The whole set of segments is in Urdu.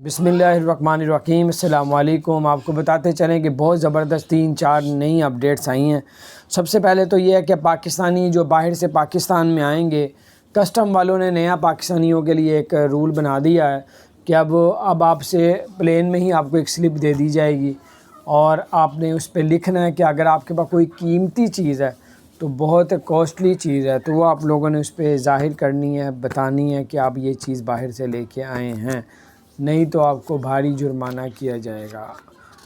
بسم اللہ الرحمن الرحیم۔ السلام علیکم۔ آپ کو بتاتے چلیں کہ بہت زبردست 3-4 نئی اپڈیٹس آئی ہیں۔ سب سے پہلے تو یہ ہے کہ پاکستانی جو باہر سے پاکستان میں آئیں گے، کسٹم والوں نے نیا پاکستانیوں کے لیے ایک رول بنا دیا ہے کہ اب آپ سے پلین میں ہی آپ کو ایک سلپ دے دی جائے گی، اور آپ نے اس پہ لکھنا ہے کہ اگر آپ کے پاس کوئی قیمتی چیز ہے تو بہت کاسٹلی چیز ہے تو وہ آپ لوگوں نے اس پہ ظاہر کرنی ہے، بتانی ہے کہ آپ یہ چیز باہر سے لے کے آئے ہیں، نہیں تو آپ کو بھاری جرمانہ کیا جائے گا۔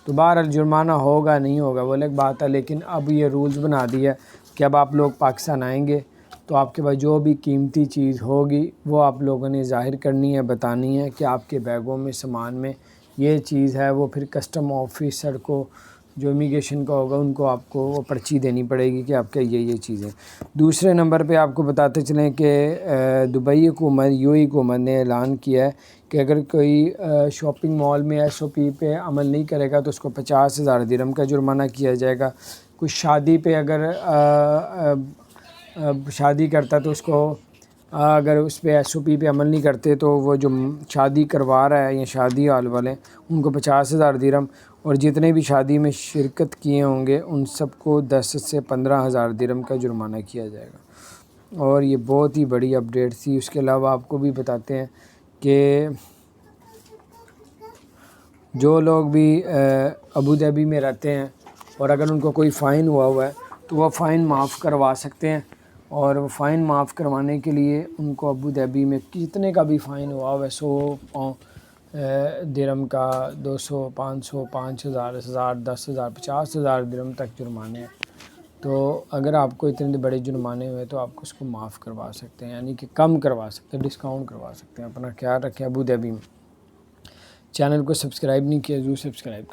تو بہرحال جرمانہ ہوگا نہیں ہوگا وہ الگ بات ہے، لیکن اب یہ رولز بنا دیا کہ اب آپ لوگ پاکستان آئیں گے تو آپ کے پاس جو بھی قیمتی چیز ہوگی وہ آپ لوگوں نے ظاہر کرنی ہے، بتانی ہے کہ آپ کے بیگوں میں سامان میں یہ چیز ہے۔ وہ پھر کسٹم آفیسر کو جو امیگریشن کا ہوگا ان کو آپ کو وہ پرچی دینی پڑے گی کہ آپ کے یہ چیزیں۔ دوسرے نمبر پہ آپ کو بتاتے چلیں کہ دبئی حکومت حکومت نے اعلان کیا ہے کہ اگر کوئی شاپنگ مال میں ایس او پی پہ عمل نہیں کرے گا تو اس کو 50,000 درہم کا جرمانہ کیا جائے گا۔ کوئی شادی پہ اگر شادی کرتا تو اس کو اگر اس پہ ایس او پی پہ عمل نہیں کرتے تو وہ جو شادی کروا رہا ہے یا شادی ہال والے ان کو 50,000 درہم، اور جتنے بھی شادی میں شرکت کیے ہوں گے ان سب کو 10 سے 15,000 درہم کا جرمانہ کیا جائے گا۔ اور یہ بہت ہی بڑی اپڈیٹ تھی۔ اس کے علاوہ آپ کو بھی بتاتے ہیں کہ جو لوگ بھی ابوظہبی میں رہتے ہیں اور اگر ان کو کوئی فائن ہوا ہے تو وہ فائن معاف کروا سکتے ہیں، اور وہ فائن معاف کروانے کے لیے ان کو ابوظہبی میں کتنے کا بھی فائن ہوا ہے 100 درہم کا، 200، 500، 5,000، 1,000، 10,000، 50,000 درہم تک جرمانے ہیں۔ تو اگر آپ کو اتنے بڑے جرمانے ہوئے تو آپ کو اس کو معاف کروا سکتے ہیں، یعنی کہ کم کروا سکتے ہیں، ڈسکاؤنٹ کروا سکتے ہیں۔ اپنا خیال رکھیں ابوظہبی میں۔ چینل کو سبسکرائب نہیں کیا ضرور سبسکرائب کریں۔